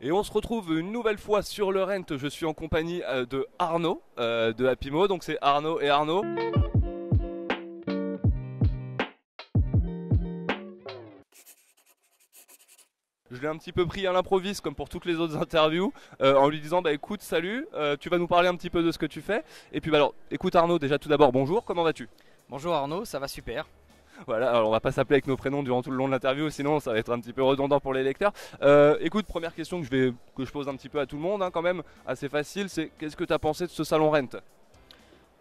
Et on se retrouve une nouvelle fois sur le Rent. Je suis en compagnie de Arnaud de Happymo. Donc c'est Arnaud et Arnaud. Je l'ai un petit peu pris à l'improviste comme pour toutes les autres interviews en lui disant bah écoute salut, tu vas nous parler un petit peu de ce que tu fais. Et puis bah alors écoute Arnaud, déjà tout d'abord bonjour, comment vas-tu? Bonjour Arnaud, ça va super. Voilà, alors on va pas s'appeler avec nos prénoms durant tout le long de l'interview, sinon ça va être un petit peu redondant pour les lecteurs. Écoute, première question que je pose un petit peu à tout le monde, hein, quand même, assez facile, c'est qu'est-ce que tu as pensé de ce salon Rent?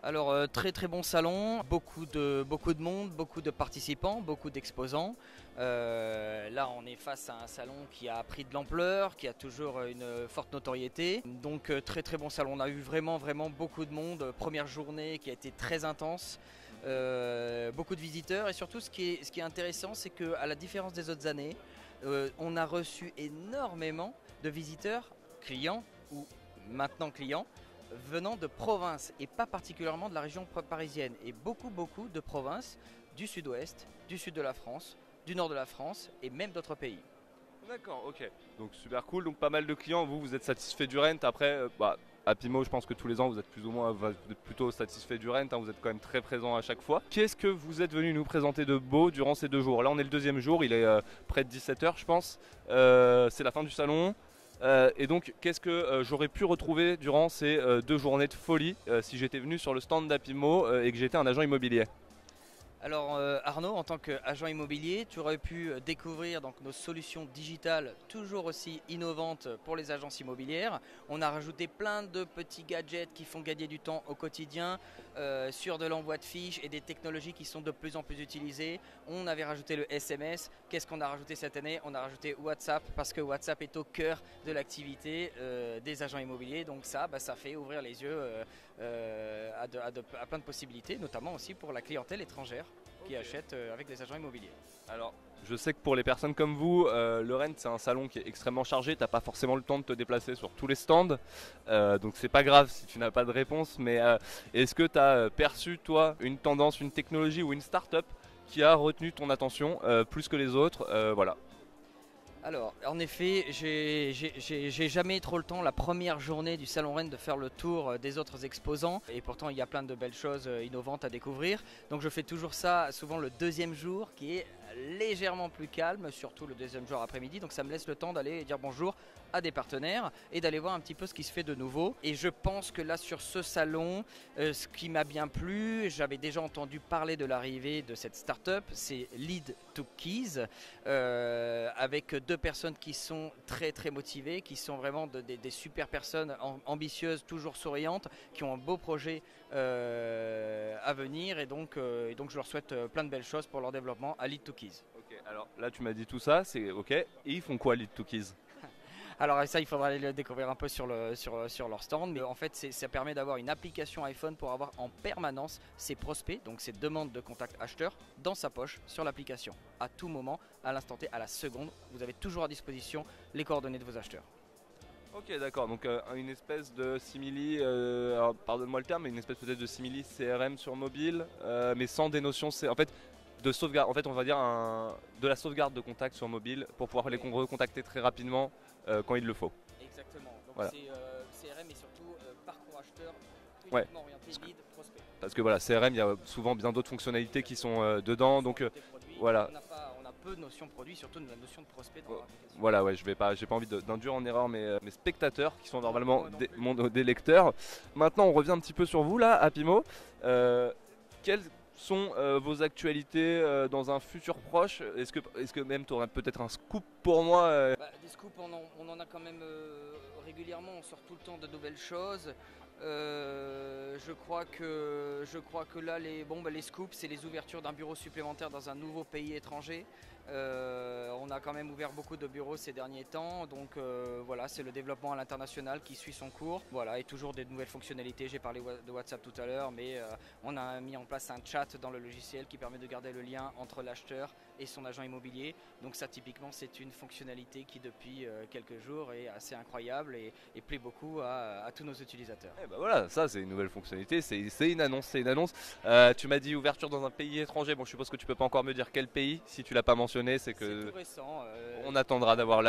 Alors très très bon salon, beaucoup de monde, beaucoup de participants, beaucoup d'exposants. Là on est face à un salon qui a pris de l'ampleur, qui a toujours une forte notoriété. Donc très très bon salon, on a eu vraiment beaucoup de monde. Première journée qui a été très intense. Beaucoup de visiteurs et surtout ce qui est intéressant c'est qu'à la différence des autres années, on a reçu énormément de visiteurs, clients ou maintenant clients venant de province et pas particulièrement de la région parisienne et beaucoup de provinces du sud-ouest, du sud de la France, du nord de la France et même d'autres pays. D'accord, ok. Donc super cool, donc pas mal de clients, vous êtes satisfait du Rent, après, à Pimo, je pense que tous les ans vous êtes plus ou moins, vous êtes plutôt satisfait du Rent, hein, vous êtes quand même très présent à chaque fois. Qu'est-ce que vous êtes venu nous présenter de beau durant ces 2 jours? Là on est le deuxième jour, il est près de 17 h je pense. C'est la fin du salon. Et donc qu'est-ce que j'aurais pu retrouver durant ces 2 journées de folie si j'étais venu sur le stand d'Apimo et que j'étais un agent immobilier? Alors Arnaud, en tant qu'agent immobilier, tu aurais pu découvrir donc, nos solutions digitales toujours aussi innovantes pour les agences immobilières. On a rajouté plein de petits gadgets qui font gagner du temps au quotidien sur de l'envoi de fiches et des technologies qui sont de plus en plus utilisées. On avait rajouté le SMS. Qu'est-ce qu'on a rajouté cette année? On a rajouté WhatsApp parce que WhatsApp est au cœur de l'activité des agents immobiliers. Donc ça fait ouvrir les yeux à plein de possibilités, notamment aussi pour la clientèle étrangère qui Ok. achètent avec les agents immobiliers. Alors, je sais que pour les personnes comme vous, le Rent c'est un salon qui est extrêmement chargé. T'as pas forcément le temps de te déplacer sur tous les stands, donc c'est pas grave si tu n'as pas de réponse. Mais est-ce que tu as perçu toi une tendance, une technologie ou une start-up qui a retenu ton attention plus que les autres? Voilà. Alors, en effet, j'ai jamais trop le temps la première journée du Salon Rennes de faire le tour des autres exposants. Et pourtant, il y a plein de belles choses innovantes à découvrir. Donc, je fais toujours ça souvent le deuxième jour qui est légèrement plus calme, surtout le deuxième jour après-midi. Donc, ça me laisse le temps d'aller dire bonjour à des partenaires et d'aller voir un petit peu ce qui se fait de nouveau. Et je pense que là, sur ce salon, ce qui m'a bien plu, j'avais déjà entendu parler de l'arrivée de cette start-up, c'est Lead to Keys, avec deux personnes qui sont très motivées, qui sont vraiment des super personnes ambitieuses, toujours souriantes, qui ont un beau projet à venir. Et donc je leur souhaite plein de belles choses pour leur développement à Lead to Keys. Ok, alors là tu m'as dit tout ça, c'est ok. Et ils font quoi, Lead to Keys? Alors ça, il faudra aller le découvrir un peu sur leur stand. Mais en fait, ça permet d'avoir une application iPhone pour avoir en permanence ses prospects, donc ses demandes de contact acheteurs, dans sa poche sur l'application. À tout moment, à l'instant T, à la seconde, vous avez toujours à disposition les coordonnées de vos acheteurs. Ok, d'accord, donc une espèce de simili, alors, pardonne-moi le terme, mais une espèce peut-être de simili CRM sur mobile, mais sans des notions, en fait, de sauvegarde, en fait on va dire de la sauvegarde de contact sur mobile pour pouvoir les Oui, recontacter très rapidement quand il le faut. exactement. Donc Voilà. c'est CRM et surtout parcours acheteur Ouais, uniquement orienté lead prospect. parce que voilà, CRM, il y a souvent bien d'autres fonctionnalités qui sont dedans, donc Orienté produit, voilà. on a peu de notions de produit, surtout de la notion de prospect dans l'application. Voilà, ouais, j'ai pas envie d'induire en erreur mes spectateurs qui sont Non, normalement moi non plus. des lecteurs. Maintenant, on revient un petit peu sur vous là, à Pimo. Quelles sont vos actualités dans un futur proche? Est-ce que même tu aurais peut-être un scoop pour moi Bah, des scoops, on en a quand même régulièrement, on sort tout le temps de nouvelles choses. Je crois que là, les scoops, c'est les ouvertures d'un bureau supplémentaire dans un nouveau pays étranger. On a quand même ouvert beaucoup de bureaux ces derniers temps, donc voilà, c'est le développement à l'international qui suit son cours. Voilà, et toujours des nouvelles fonctionnalités. J'ai parlé de WhatsApp tout à l'heure, mais on a mis en place un chat dans le logiciel qui permet de garder le lien entre l'acheteur et son agent immobilier. Donc ça typiquement c'est une fonctionnalité qui depuis quelques jours est assez incroyable et plaît beaucoup à tous nos utilisateurs. Eh ben voilà, ça c'est une nouvelle fonctionnalité, c'est une annonce, c'est une annonce. Tu m'as dit ouverture dans un pays étranger, bon je suppose que tu peux pas encore me dire quel pays, si tu l'as pas mentionné, c'est que... C'est tout récent. On attendra d'avoir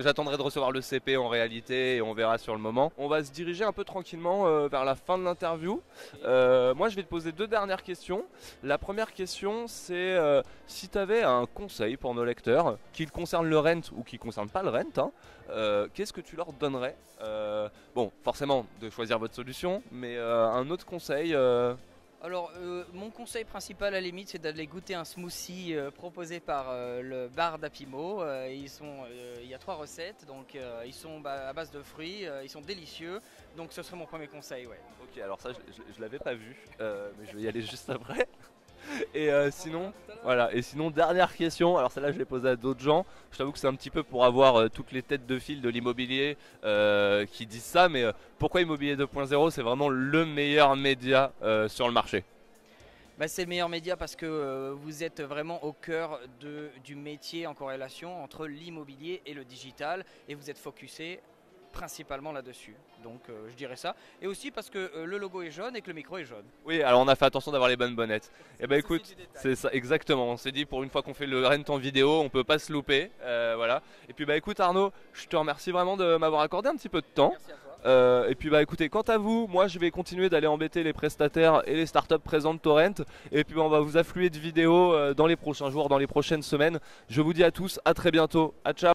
j'attendrai de recevoir le CP en réalité et on verra sur le moment. On va se diriger un peu tranquillement vers la fin de l'interview. Moi je vais te poser deux dernières questions. La première question c'est si tu avais un conseil pour nos lecteurs, qu'il concerne le rent ou qui ne concerne pas le rent, hein, qu'est-ce que tu leur donnerais? Bon, forcément de choisir votre solution, mais un autre conseil Alors, mon conseil principal à la limite, c'est d'aller goûter un smoothie proposé par le bar d'Apimo. Il y a 3 recettes, donc ils sont à base de fruits, ils sont délicieux. Donc, ce serait mon premier conseil, ouais. Ok, alors ça, je l'avais pas vu, mais je vais y aller juste après. Et sinon, voilà. Et sinon, dernière question. Alors celle-là, je l'ai posée à d'autres gens. Je t'avoue que c'est un petit peu pour avoir toutes les têtes de file de l'immobilier qui disent ça. Mais pourquoi Immobilier 2.0 c'est vraiment le meilleur média sur le marché? Bah, c'est le meilleur média parce que vous êtes vraiment au cœur du métier en corrélation entre l'immobilier et le digital, et vous êtes focusé principalement là-dessus. Donc je dirais ça. Et aussi parce que le logo est jaune et que le micro est jaune. Oui, alors on a fait attention d'avoir les bonnes bonnettes. Et bah écoute, c'est ça exactement. On s'est dit pour une fois qu'on fait le rent en vidéo, on peut pas se louper. Voilà. Et puis bah écoute Arnaud, je te remercie vraiment de m'avoir accordé un petit peu de temps. Merci à toi. Et puis bah écoutez, quant à vous, moi je vais continuer d'aller embêter les prestataires et les startups présentes de Torrent. Et puis bah, on va vous affluer de vidéos dans les prochains jours, dans les prochaines semaines. Je vous dis à tous, à très bientôt. À ciao.